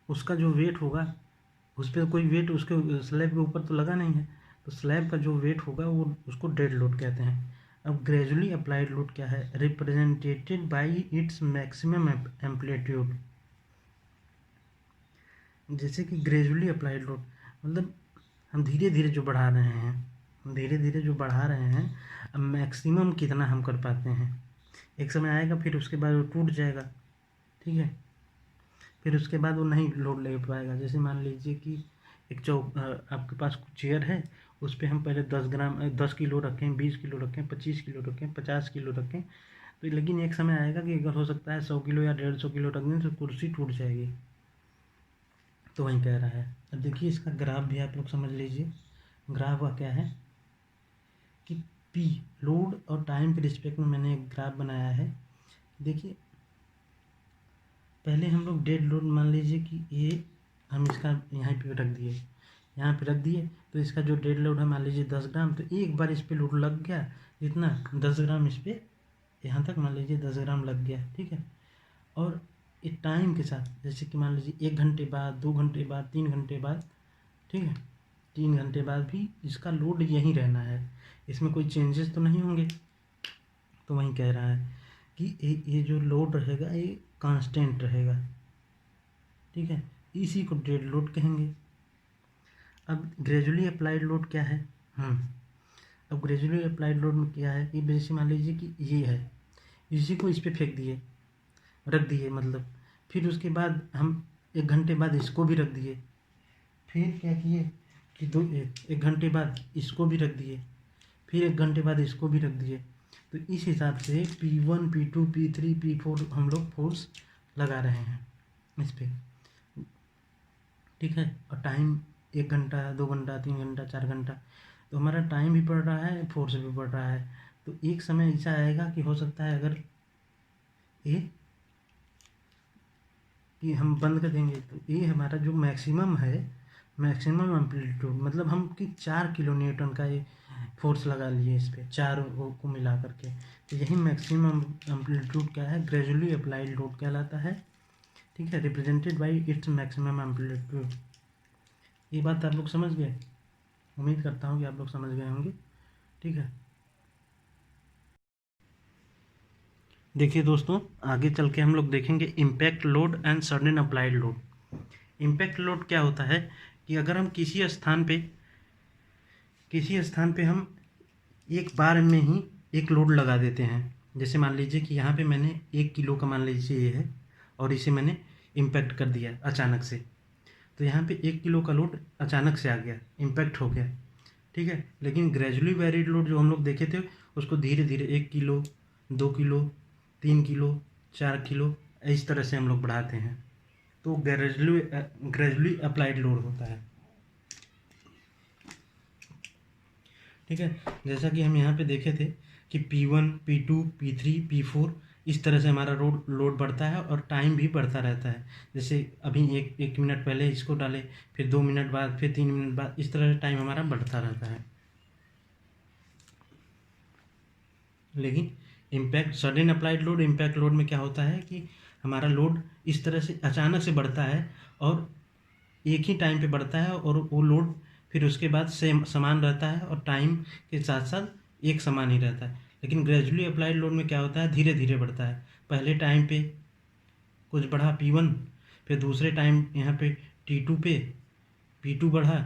उसका जो वेट होगा, उस पर कोई वेट उसके स्लैब के ऊपर तो लगा नहीं है, तो स्लैब का जो वेट होगा वो उसको डेड लोड कहते हैं। अब ग्रेजुअली अप्लाइड लोड क्या है, represented by its maximum amplitude. जैसे कि ग्रेजुअली अप्लाइड लोड मतलब हम धीरे धीरे जो बढ़ा रहे हैं, हम धीरे धीरे जो बढ़ा रहे हैं, अब मैक्सिमम कितना हम कर पाते हैं। एक समय आएगा फिर उसके बाद वो टूट जाएगा, ठीक है, फिर उसके बाद वो नहीं लोड ले पाएगा। जैसे मान लीजिए कि एक चौक आपके पास चेयर है, उस पर हम पहले 10 किलो रखें, 20 किलो रखें, 25 किलो रखें, 50 किलो रखें, तो लेकिन एक समय आएगा कि अगर हो सकता है 100 किलो या 150 किलो रख दें तो कुर्सी टूट जाएगी। तो वही कह रहा है। अब देखिए इसका ग्राफ भी आप लोग समझ लीजिए। ग्राफ का क्या है कि पी लोड और टाइम के रिस्पेक्ट में मैंने एक ग्राफ बनाया है। देखिए पहले हम लोग डेड लोड मान लीजिए कि ये हम इसका यहाँ पे रख दिए, यहाँ पे रख दिए, तो इसका जो डेड लोड है मान लीजिए 10 ग्राम, तो एक बार इस पर लोड लग गया जितना 10 ग्राम, इस पर यहाँ तक मान लीजिए 10 ग्राम लग गया, ठीक है। और ये टाइम के साथ जैसे कि मान लीजिए 1 घंटे बाद, 2 घंटे बाद, 3 घंटे बाद, ठीक है, 3 घंटे बाद भी इसका लोड यही रहना है, इसमें कोई चेंजेस तो नहीं होंगे। तो वही कह रहा है कि ये जो लोड रहेगा ये कांस्टेंट रहेगा, ठीक है, इसी को डेड लोड कहेंगे। अब ग्रेजुअली अप्लाइड लोड क्या है, अब ग्रेजुअली अप्लाइड लोड में क्या है कि जैसे मान लीजिए कि ये है, इसी को इस पर फेंक दिए, रख दिए मतलब, फिर उसके बाद हम 1 घंटे बाद इसको भी रख दिए, फिर क्या किए कि 1 घंटे बाद इसको भी रख दिए, फिर 1 घंटे बाद इसको भी रख दिए। तो इस हिसाब से P1 P2 P3 P4 हम लोग फोर्स लगा रहे हैं इस पर, ठीक है। और टाइम 1 घंटा, 2 घंटा, 3 घंटा, 4 घंटा, तो हमारा टाइम भी बढ़ रहा है, फोर्स भी बढ़ रहा है। तो एक समय ऐसा आएगा कि हो सकता है अगर ये कि हम बंद कर देंगे तो ये हमारा जो मैक्सिमम है, मैक्सिमम एम्पलीट्यूड मतलब हम कि 4 किलो न्यूटन का ये फोर्स लगा लिए इस पर, चार को मिला करके, तो यही मैक्सिमम एम्पलीट्यूड क्या है, ग्रेजुअली अप्लाइड लोड कहलाता है, ठीक है, represented by its maximum amplitude. ये बात आप लोग समझ गए, उम्मीद करता हूँ कि आप लोग समझ गए होंगे, ठीक है। देखिए दोस्तों, आगे चल के हम लोग देखेंगे impact load and sudden applied load. Impact load क्या होता है कि अगर हम किसी स्थान पे हम एक बार में ही एक लोड लगा देते हैं। जैसे मान लीजिए कि यहाँ पे मैंने 1 किलो का मान लीजिए ये है, और इसे मैंने इम्पैक्ट कर दिया अचानक से, तो यहाँ पे 1 किलो का लोड अचानक से आ गया, इम्पैक्ट हो गया, ठीक है। लेकिन ग्रेजुअली वेरिड लोड जो हम लोग देखे थे उसको धीरे धीरे 1 किलो, 2 किलो, 3 किलो, 4 किलो, इस तरह से हम लोग बढ़ाते हैं, तो ग्रेजुअली अप्लाइड लोड होता है, ठीक है। जैसा कि हम यहाँ पे देखे थे कि P1 P2 P3 P4 इस तरह से हमारा लोड बढ़ता है और टाइम भी बढ़ता रहता है। जैसे अभी एक मिनट पहले इसको डाले, फिर 2 मिनट बाद, फिर 3 मिनट बाद, इस तरह से टाइम हमारा बढ़ता रहता है। लेकिन impact sudden applied load, impact load में क्या होता है कि हमारा लोड इस तरह से अचानक से बढ़ता है और एक ही टाइम पे बढ़ता है, और वो लोड फिर उसके बाद सेम समान रहता है और टाइम के साथ साथ एक समान ही रहता है। लेकिन ग्रेजुअली अप्लाइड लोड में क्या होता है, धीरे धीरे बढ़ता है। पहले टाइम पे कुछ बढ़ा P1, फिर दूसरे टाइम यहाँ पे T2 पे P2 बढ़ा,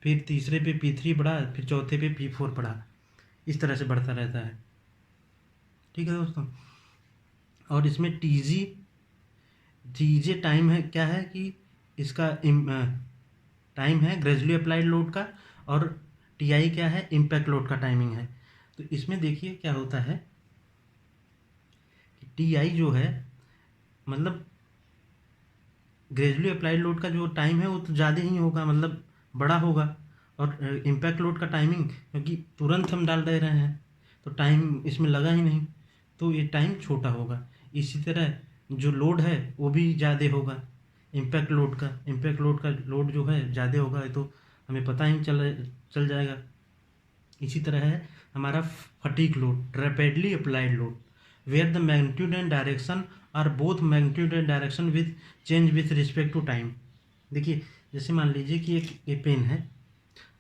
फिर तीसरे पे P3 बढ़ा, फिर चौथे पे P4 बढ़ा, इस तरह से बढ़ता रहता है, ठीक है दोस्तों। और इसमें टीजे टाइम है, क्या है कि इसका टाइम है ग्रेजुअली अप्लाइड लोड का, और टीआई क्या है, इम्पैक्ट लोड का टाइमिंग है। तो इसमें देखिए क्या होता है कि टीआई जो है मतलब ग्रेजुअली अप्लाइड लोड का जो टाइम है वो तो ज़्यादा ही होगा, मतलब बड़ा होगा, और इम्पैक्ट लोड का टाइमिंग क्योंकि तुरंत हम डाल दे रहे हैं तो टाइम इसमें लगा ही नहीं, तो ये टाइम छोटा होगा। इसी तरह जो लोड है वो भी ज़्यादा होगा, इम्पैक्ट लोड का लोड जो है ज़्यादा होगा, ये तो हमें पता ही चल जाएगा। इसी तरह है हमारा fatigue load, rapidly applied load, where the magnitude and direction are both magnitude and direction with change with respect to time. देखिए जैसे मान लीजिए कि एक ये पेन है,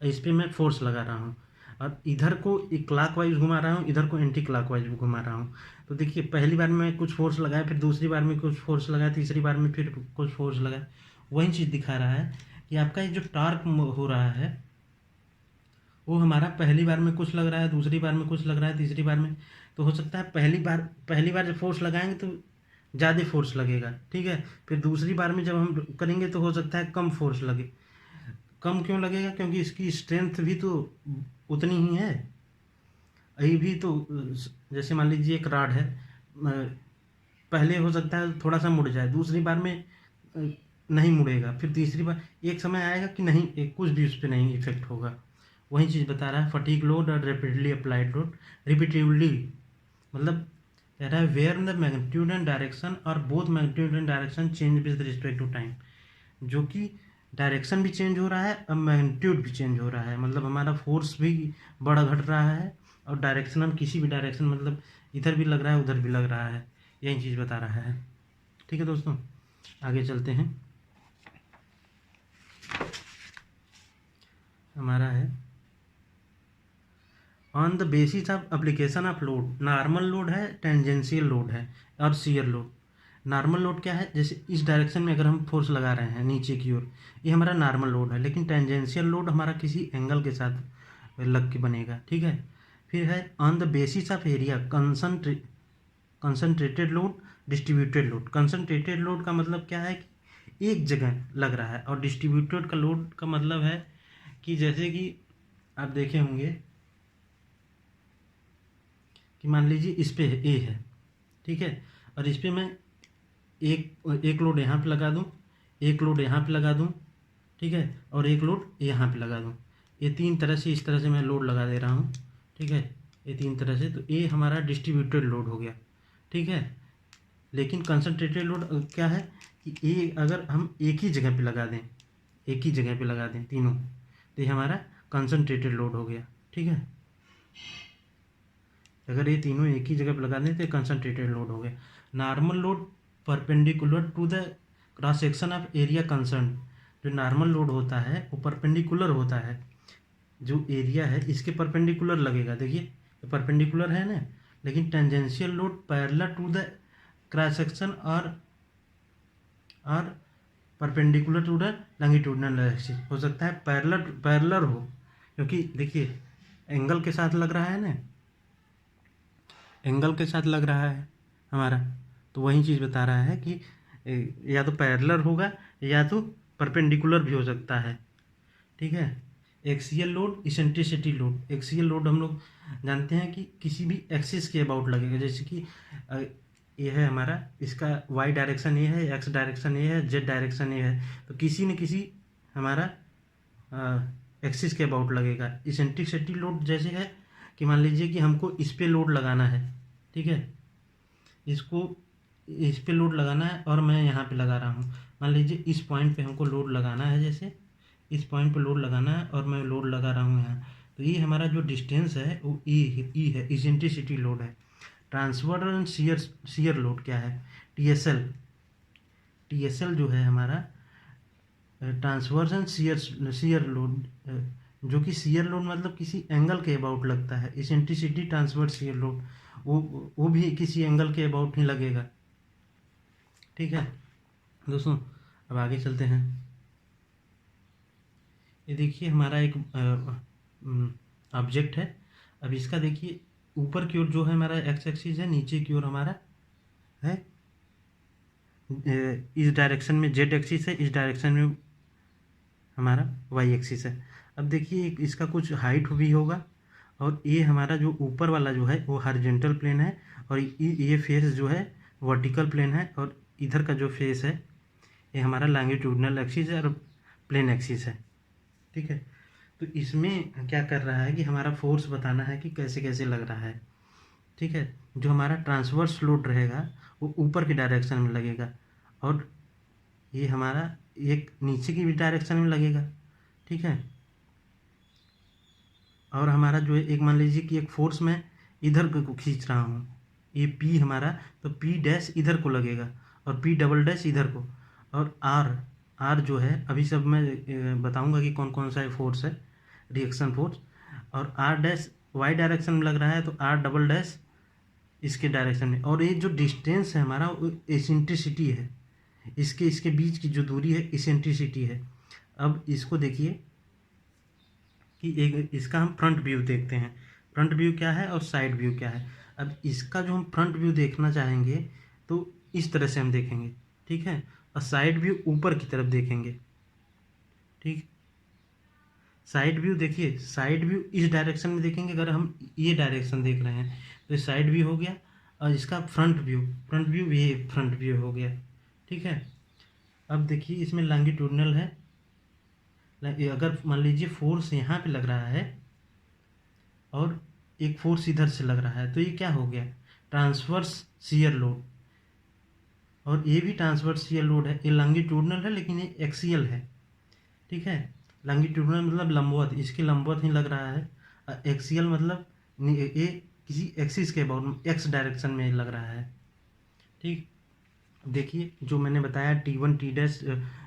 इस पर मैं फोर्स लगा रहा हूँ और इधर को एक क्लॉक वाइज घुमा रहा हूँ, इधर को एंटी क्लॉक वाइज घुमा रहा हूँ। तो देखिए पहली बार में कुछ फोर्स लगाया, फिर दूसरी बार में कुछ फोर्स लगाया, तीसरी बार में फिर कुछ फोर्स लगाया। वही चीज़ दिखा रहा है कि आपका ये जो टार्क हो रहा है वो हमारा पहली बार में कुछ लग रहा है, दूसरी बार में कुछ लग रहा है, तीसरी बार में। तो हो सकता है पहली बार जब फोर्स लगाएंगे तो ज़्यादा फोर्स लगेगा, ठीक है। फिर दूसरी बार में जब हम करेंगे तो हो सकता है कम फोर्स लगे। कम क्यों लगेगा? क्योंकि इसकी स्ट्रेंथ भी तो उतनी ही है। अभी भी तो जैसे मान लीजिए एक रॉड है, पहले हो सकता है थोड़ा सा मुड़ जाए, दूसरी बार में नहीं मुड़ेगा, फिर तीसरी बार एक समय आएगा कि नहीं, कुछ भी उस पर नहीं इफेक्ट होगा। वही चीज़ बता रहा है फटीग लोड और रैपिडली अप्लाइड लोड रिपीटिवली, मतलब कह रहा है where the magnitude and direction और both magnitude and direction change with respect to time, जो कि डायरेक्शन भी चेंज हो रहा है और मैग्नीट्यूड भी चेंज हो रहा है, मतलब हमारा फोर्स भी बढ़ घट रहा है और डायरेक्शन हम किसी भी डायरेक्शन, मतलब इधर भी लग रहा है उधर भी लग रहा है, यही चीज़ बता रहा है। ठीक है दोस्तों, आगे चलते हैं। हमारा है on the basis of application of load, normal load है, टेंजेंशियल लोड है और शियर लोड। नॉर्मल लोड क्या है? जैसे इस डायरेक्शन में अगर हम फोर्स लगा रहे हैं नीचे की ओर, ये हमारा नॉर्मल लोड है, लेकिन टेंजेंशियल लोड हमारा किसी एंगल के साथ लग के बनेगा, ठीक है। फिर है on the basis of area, concentrated load, distributed load. Concentrated load का मतलब क्या है कि एक जगह लग रहा है, और डिस्ट्रीब्यूटेड का लोड का मतलब है कि जैसे कि आप देखे होंगे कि मान लीजिए इस पे ए है, ठीक है, और इस पे मैं एक लोड यहाँ पे लगा दूँ, एक लोड यहाँ पे लगा दूँ, ठीक है, और एक लोड यहाँ पे लगा दूँ। ये तीन तरह से, इस तरह से मैं लोड लगा दे रहा हूँ, ठीक है, ये तीन तरह से। तो ये हमारा डिस्ट्रीब्यूटेड लोड हो गया, ठीक है। लेकिन कंसनट्रेटेड लोड क्या है कि ये अगर हम एक ही जगह पे लगा दें, एक ही जगह पे लगा दें तीनों, तो ये हमारा कंसनट्रेटेड लोड हो गया, ठीक है। अगर ये तीनों एक ही जगह पर लगा दें तो कंसनट्रेटेड लोड हो गया। Normal load perpendicular to the cross section of area concern. जो नॉर्मल लोड होता है वो परपेंडिकुलर होता है, जो एरिया है इसके परपेंडिकुलर लगेगा। देखिए परपेंडिकुलर है ना, लेकिन tangential load parallel to the cross section और perpendicular to the longitudinal axis. हो सकता है पैरेलल हो, क्योंकि देखिए एंगल के साथ लग रहा है ना, एंगल के साथ लग रहा है हमारा, तो वही चीज़ बता रहा है कि या तो पैरेलल होगा या तो परपेंडिकुलर भी हो सकता है, ठीक है। Axial load, eccentricity load. Axial load हम लोग जानते हैं कि किसी भी एक्सिस के अबाउट लगेगा, जैसे कि ये है हमारा, इसका वाई डायरेक्शन ये है, एक्स डायरेक्शन ये है, जेड डायरेक्शन ये है, तो किसी न किसी हमारा एक्सिस के अबाउट लगेगा। इसेंट्रिसिटी लोड जैसे है कि मान लीजिए कि हमको इस पे लोड लगाना है, ठीक है, इसको इस पे लोड लगाना है और मैं यहाँ पे लगा रहा हूँ। मान लीजिए इस पॉइंट पे हमको लोड लगाना है, जैसे इस पॉइंट पे लोड लगाना है और मैं लोड लगा रहा हूँ यहाँ, तो ये हमारा जो डिस्टेंस है वो ई है, इसेंट्रिसिटी लोड है। ट्रांसफर एंड शियर लोड क्या है? टीएसएल जो है हमारा ट्रांसवर्स एंड शियर लोड, जो कि शियर लोड मतलब किसी एंगल के अबाउट लगता है। इसेंट्रिसिटी ट्रांसवर्स शियर लोड वो भी किसी एंगल के अबाउट ही लगेगा, ठीक है दोस्तों। अब आगे चलते हैं। ये देखिए हमारा एक ऑब्जेक्ट है। अब इसका देखिए ऊपर की ओर जो है हमारा एक्स एक्सिस है, नीचे की ओर हमारा है इस डायरेक्शन में जेड एक्सिस है, इस डायरेक्शन में हमारा वाई एक्सिस है। अब देखिए इसका कुछ हाइट भी होगा, और ये हमारा जो ऊपर वाला जो है वो हॉरिजॉन्टल प्लेन है, और ये फेस जो है वर्टिकल प्लेन है, और इधर का जो फेस है ये हमारा लॉन्गिट्यूडिनल एक्सिस है और प्लेन एक्सिस है, ठीक है। तो इसमें क्या कर रहा है कि हमारा फोर्स बताना है कि कैसे कैसे लग रहा है, ठीक है। जो हमारा ट्रांसवर्स लोड रहेगा वो ऊपर की डायरेक्शन में लगेगा, और ये हमारा एक नीचे की भी डायरेक्शन में लगेगा, ठीक है। और हमारा जो है एक मान लीजिए कि एक फोर्स मैं इधर को खींच रहा हूँ, ये पी हमारा, तो पी डैश इधर को लगेगा और पी डबल डैश इधर को, और आर आर जो है अभी सब मैं बताऊंगा कि कौन कौन सा फोर्स है, रिएक्शन फोर्स। और आर डैश वाई डायरेक्शन में लग रहा है तो आर डबल डैश इसके डायरेक्शन में। और ये जो डिस्टेंस है हमारा वो एसेंट्रिसिटी है, इसके इसके बीच की जो दूरी है एसेंट्रिसिटी है। अब इसको देखिए कि एक इसका हम फ्रंट व्यू देखते हैं, फ्रंट व्यू क्या है और साइड व्यू क्या है। अब इसका जो हम फ्रंट व्यू देखना चाहेंगे तो इस तरह से हम देखेंगे, ठीक है, और साइड व्यू ऊपर की तरफ देखेंगे, ठीक। साइड व्यू देखिए, साइड व्यू इस डायरेक्शन में देखेंगे, अगर हम ये डायरेक्शन देख रहे हैं तो साइड व्यू हो गया, और इसका फ्रंट व्यू ये फ्रंट व्यू हो गया, ठीक है। अब देखिए इसमें लॉन्गिट्यूडनल है, अगर मान लीजिए फोर्स यहाँ पे लग रहा है और एक फोर्स इधर से लग रहा है तो ये क्या हो गया, ट्रांसवर्स शियर लोड। और ये भी ट्रांसवर्स शियर लोड है, ये लॉन्गिट्यूडनल है लेकिन ये एक्सियल है, ठीक है। लॉन्गिट्यूडनल मतलब लंबवत, इसके लंबवत ही लग रहा है। एक्सियल मतलब ये किसी एक्सिस के अबाउट एक्स डायरेक्शन में लग रहा है, ठीक। देखिए जो मैंने बताया T1 T dash,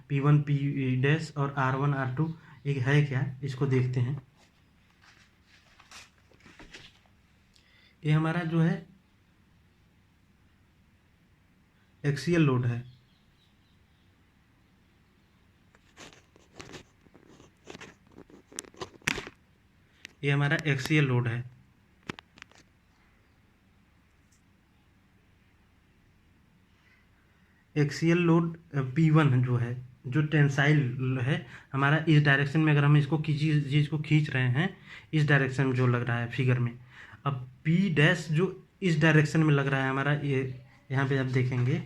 P1 P dash और R1 R2 एक है क्या, इसको देखते हैं। ये हमारा जो है एक्सियल लोड है, ये हमारा एक्सियल लोड है। एक्सियल लोड P1 जो है, जो टेंसाइल है हमारा, इस डायरेक्शन में अगर हम इसको किसी चीज़ को खींच रहे हैं इस डायरेक्शन में जो लग रहा है फिगर में। अब P डैश जो इस डायरेक्शन में लग रहा है हमारा, ये यहाँ पे आप देखेंगे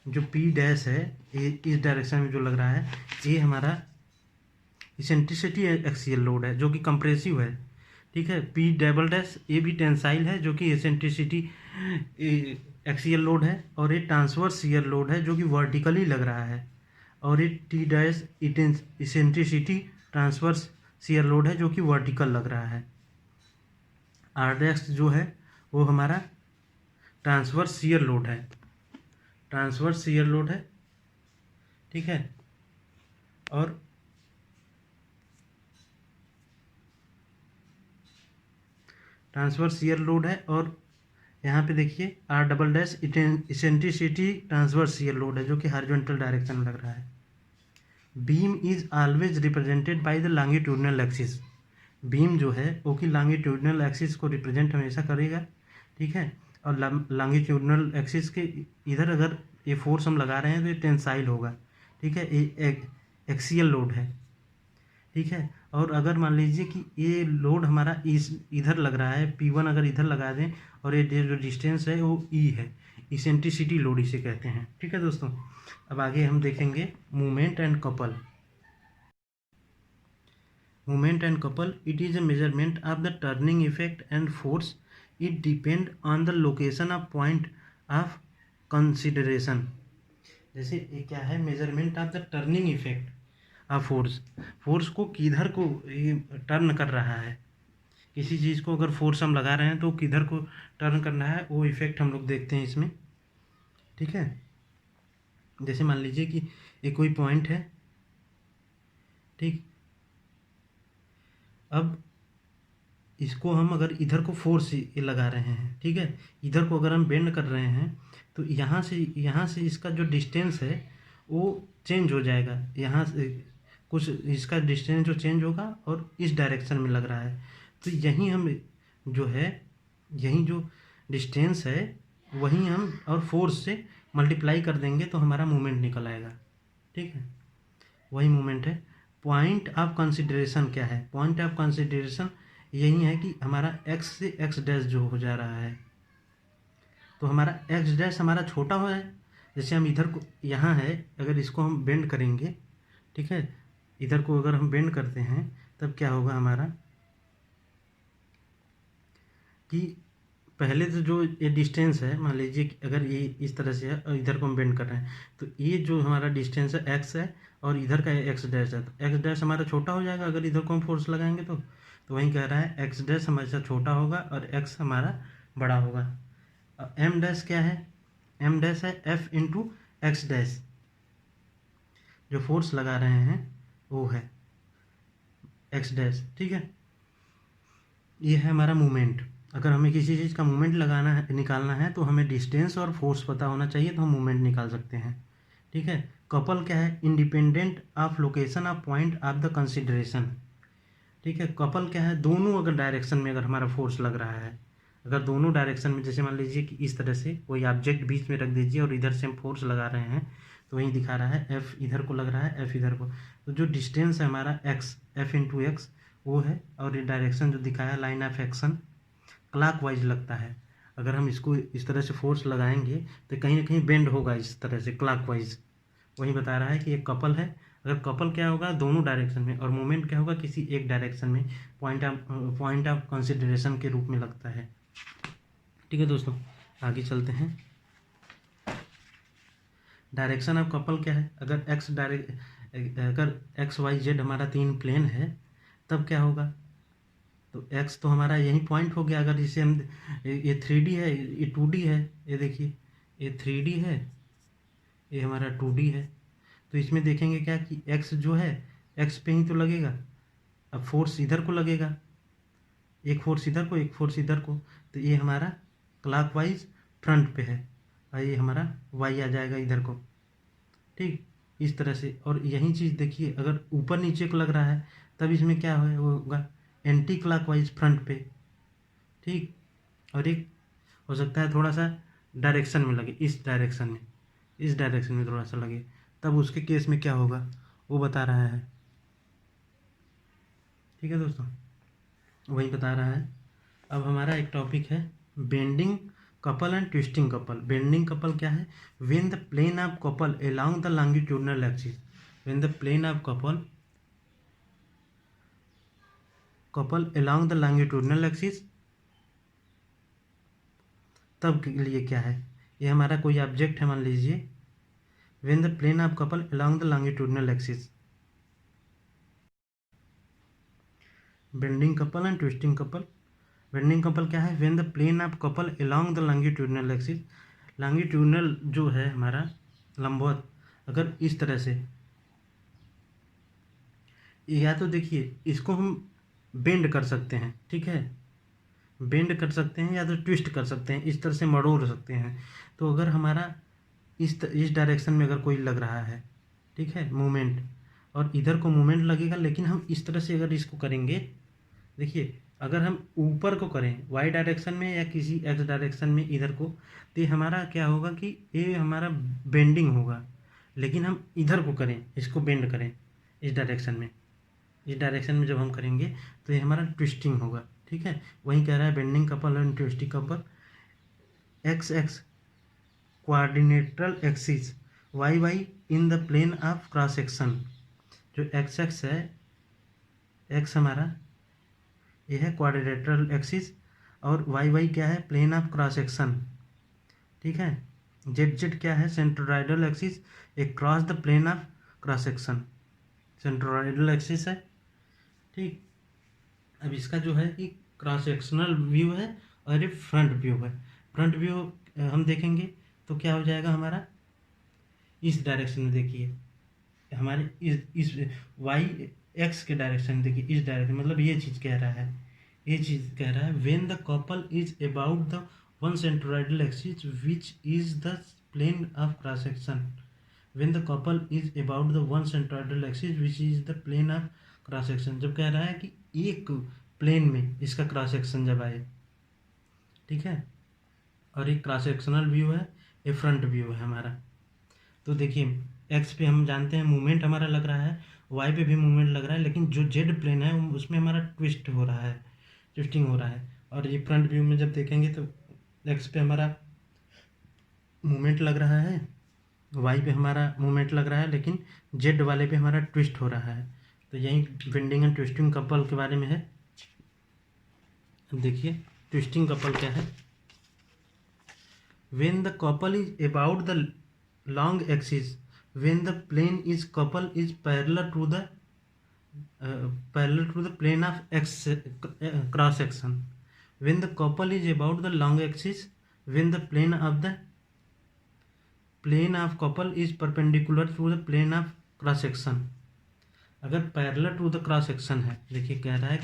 जो P डैश है ये इस डायरेक्शन में जो लग रहा है, ये हमारा इसेंट्रिसिटी एक्सियल लोड है जो कि कंप्रेसिव है, ठीक है। P डबल डैश ये भी टेंसाइल है जो कि इसेंट्रिसिटी एक्सियल लोड है, और ये ट्रांसवर्स शियर लोड है जो कि वर्टिकली लग रहा है। और ये T dash eccentricity transverse shear load है जो कि वर्टिकल लग रहा है। R डैश जो है वो हमारा ट्रांसवर्स शियर लोड है, ट्रांसवर्स शियर लोड है, ठीक है। और ट्रांसवर्स शियर लोड है, और यहाँ पे देखिए R double dash eccentricity transverse shear load है जो कि हॉरिजॉन्टल डायरेक्शन में लग रहा है। Beam is always represented by the longitudinal axis, beam जो है वो कि लॉन्गिट्यूडनल एक्सिस को रिप्रेजेंट हमेशा करेगा, ठीक है। और लॉन्गिट्यूडनल एक्सिस के इधर अगर ये फोर्स हम लगा रहे हैं तो ये टेंसाइल होगा, ठीक है, ये एक्सियल लोड है, ठीक है। और अगर मान लीजिए कि ये लोड हमारा इस इधर लग रहा है, P1 अगर इधर लगा दें और ये जो डिस्टेंस है वो E है, इसेंट्रिसिटी लोड इसे कहते हैं, ठीक है दोस्तों। अब आगे हम देखेंगे movement and couple. Movement and couple, it is a measurement of the turning effect and force, it depend on the location of point of consideration. जैसे ये क्या है, measurement of the turning effect of force, force को किधर को ये turn कर रहा है, किसी चीज़ को अगर फोर्स हम लगा रहे हैं तो किधर को टर्न करना है वो इफेक्ट हम लोग देखते हैं इसमें, ठीक है। जैसे मान लीजिए कि ये कोई पॉइंट है, ठीक। अब इसको हम अगर इधर को फोर्स लगा रहे हैं, ठीक है, इधर को अगर हम बेंड कर रहे हैं तो यहाँ से इसका जो डिस्टेंस है वो चेंज हो जाएगा, यहाँ से कुछ इसका डिस्टेंस जो चेंज होगा और इस डायरेक्शन में लग रहा है, तो यहीं हम जो है, यहीं जो डिस्टेंस है वहीं हम और फोर्स से मल्टीप्लाई कर देंगे तो हमारा मूवमेंट निकल आएगा, ठीक है, वही मूवमेंट है। पॉइंट ऑफ कंसिडरेशन क्या है, पॉइंट ऑफ कंसिडरेशन यही है कि हमारा x से x डैश जो हो जा रहा है, तो हमारा x डैश हमारा छोटा हो है, जैसे हम इधर को यहाँ है अगर इसको हम बेंड करेंगे, ठीक है, इधर को अगर हम बेंड करते हैं तब क्या होगा हमारा कि पहले तो जो ये डिस्टेंस है, मान लीजिए कि अगर ये इस तरह से है और इधर को हम बेंड कर रहे हैं तो ये जो हमारा डिस्टेंस है x है और इधर का एक्स डैश है, तो एक्स डैश हमारा छोटा हो जाएगा अगर इधर को हम फोर्स लगाएंगे तो तो वहीं कह रहा है एक्स डैश हमेशा छोटा होगा और एक्स हमारा बड़ा होगा। एम डैश क्या है, एम डैश है एफ इंटू एक्स डैश, जो फोर्स लगा रहे हैं वो है एक्स डैश, ठीक है। ये है हमारा मूवमेंट। अगर हमें किसी चीज़ का मूवमेंट लगाना है, निकालना है, तो हमें डिस्टेंस और फोर्स पता होना चाहिए, तो हम मूवमेंट निकाल सकते हैं, ठीक है। कपल क्या है, independent of location of point of the consideration, ठीक है। कपल क्या है, दोनों अगर डायरेक्शन में अगर हमारा फोर्स लग रहा है, अगर दोनों डायरेक्शन में, जैसे मान लीजिए कि इस तरह से कोई ऑब्जेक्ट बीच में रख दीजिए और इधर से हम फोर्स लगा रहे हैं, तो वहीं दिखा रहा है एफ इधर को लग रहा है, एफ इधर को, तो जो डिस्टेंस है हमारा एक्स, एफ इंटू एक्स वो है, और ये डायरेक्शन जो दिखाया लाइन ऑफ एक्शन क्लॉकवाइज लगता है। अगर हम इसको इस तरह से फोर्स लगाएंगे तो कहीं ना कहीं बेंड होगा इस तरह से क्लॉकवाइज, वही बता रहा है कि एक कपल है। अगर कपल क्या होगा, दोनों डायरेक्शन में, और मोमेंट क्या होगा, किसी एक डायरेक्शन में, पॉइंट ऑफ कंसिडरेशन के रूप में लगता है, ठीक है दोस्तों। आगे चलते हैं। डायरेक्शन ऑफ कपल क्या है, अगर एक्स वाई जेड हमारा 3 प्लेन है, तब क्या होगा, तो एक्स तो हमारा यही पॉइंट हो गया। अगर इसे हम, ये 3D है, ये 2D है, ये देखिए ये 3D है, ये हमारा 2D है, तो इसमें देखेंगे क्या कि एक्स जो है, एक्स पे ही तो लगेगा, अब फोर्स इधर को लगेगा, एक फोर्स इधर को, एक फोर्स इधर को, तो ये हमारा क्लॉकवाइज फ्रंट पे है, और ये हमारा वाई आ जाएगा इधर को, ठीक, इस तरह से। और यही चीज़ देखिए, अगर ऊपर नीचे को लग रहा है, तब इसमें क्या होगा, एंटी क्लॉकवाइज फ्रंट पे, ठीक। और एक हो सकता है थोड़ा सा डायरेक्शन में लगे, इस डायरेक्शन में, इस डायरेक्शन में थोड़ा सा लगे, तब उसके केस में क्या होगा वो बता रहा है, ठीक है दोस्तों, वही बता रहा है। अब हमारा एक टॉपिक है bending couple and twisting couple. Bending couple क्या है, when the plane of couple along the longitudinal axis, when the plane of couple along the longitudinal axis, तब के लिए क्या है, ये हमारा कोई ऑब्जेक्ट है, मान लीजिए when the plane of couple along the longitudinal axis, bending couple and twisting couple. Bending couple क्या है, when the plane of couple along the longitudinal axis, longitudinal जो है हमारा लंबवत, अगर इस तरह से, या तो देखिए इसको हम बेंड कर सकते हैं, ठीक है, बेंड कर सकते हैं या तो ट्विस्ट कर सकते हैं, इस तरह से मरोड़ सकते हैं। तो अगर हमारा इस डायरेक्शन में अगर कोई लग रहा है, ठीक है, मूवमेंट, और इधर को मूवमेंट लगेगा, लेकिन हम इस तरह से अगर इसको करेंगे, देखिए अगर हम ऊपर को करें वाई डायरेक्शन में या किसी एक्स डायरेक्शन में इधर को, तो ये हमारा क्या होगा कि ये हमारा बेंडिंग होगा। लेकिन हम इधर को करें, इसको बेंड करें इस डायरेक्शन में, इस डायरेक्शन में जब हम करेंगे तो ये हमारा ट्विस्टिंग होगा, ठीक है। वहीं कह रहा है bending couple and twisting couple, x x coordinate axis, y y in the plane of cross section. जो एक्स एक्स है, एक्स हमारा ये है क्वाड्रिलेटरल एक्सिस, और वाई वाई क्या है, प्लेन ऑफ क्रॉस सेक्शन, ठीक है। जेड जेड क्या है, सेंट्रोइडल एक्सिस, एक cross the plane of cross section, centroidal axis है, ठीक। अब इसका जो है कि क्रॉस सेक्शनल व्यू है और ये फ्रंट व्यू है। फ्रंट व्यू हम देखेंगे तो क्या हो जाएगा हमारा, इस डायरेक्शन में देखिए, हमारे इस वाई एक्स के डायरेक्शन में देखिए, इस डायरेक्शन, मतलब ये चीज़ कह रहा है, ये चीज़ कह रहा है when the couple is about the one centroidal axis which is the plane of cross section, when the couple is about the one centroidal axis which is the plane of cross section. जब कह रहा है कि एक plane में इसका cross section जब आए, ठीक है, और एक क्रॉस सेक्शनल व्यू है, ये फ्रंट व्यू है हमारा। तो देखिए एक्स पे हम जानते हैं मूवमेंट हमारा लग रहा है, वाई पे भी मूवमेंट लग रहा है, लेकिन जो जेड प्लेन है उसमें हमारा ट्विस्ट हो रहा है, ट्विस्टिंग हो रहा है। और ये फ्रंट व्यू में जब देखेंगे तो एक्स पे हमारा मूवमेंट लग रहा है, वाई पे हमारा मूवमेंट लग रहा है, लेकिन जेड वाले पे हमारा ट्विस्ट हो रहा है। तो यही बेंडिंग एंड ट्विस्टिंग कपल के बारे में है। अब देखिए ट्विस्टिंग कपल क्या है, when the couple is about the long axis, when the plane is couple is parallel to the parallel to the plane of x cross section. When the couple is about the long axis, when the plane of couple is perpendicular to the plane of cross section. अगर parallel to the cross section है, देखिए कह रहा है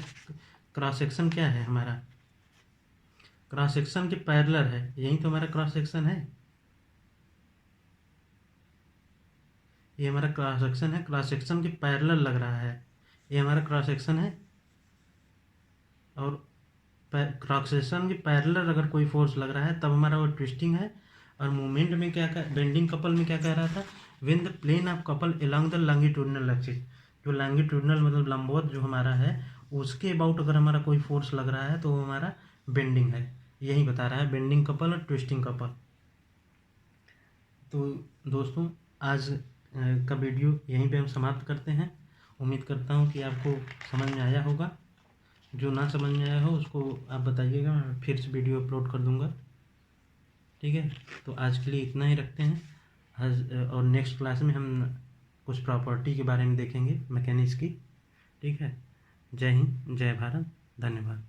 cross section क्या है हमारा, cross section के पैरेलल है, यही तो हमारा क्रॉस सेक्शन है, ये हमारा क्रॉस सेक्शन है, क्रॉस सेक्शन के पैरेलल लग रहा है, ये हमारा क्रॉस सेक्शन है। और क्रॉस सेक्शन के पैरेलल अगर कोई फोर्स लग रहा है तब हमारा वो ट्विस्टिंग है। और मूवमेंट में क्या बेंडिंग कपल में क्या कह रहा था, when the plane of couple along the longitudinal axis, जो लॉन्गिट्यूडिनल मतलब लंबवत जो हमारा है उसके अबाउट अगर हमारा कोई फोर्स लग रहा है तो वो हमारा बेंडिंग है, यही बता रहा है बेंडिंग कपल और ट्विस्टिंग कपल। तो दोस्तों आज का वीडियो यहीं पे हम समाप्त करते हैं। उम्मीद करता हूँ कि आपको समझ में आया होगा, जो ना समझ में आया हो उसको आप बताइएगा, मैं फिर से वीडियो अपलोड कर दूँगा। ठीक है, तो आज के लिए इतना ही रखते हैं आज, और नेक्स्ट क्लास में हम कुछ प्रॉपर्टी के बारे में देखेंगे मैकेनिक्स की। ठीक है, जय हिंद, जय भारत, धन्यवाद।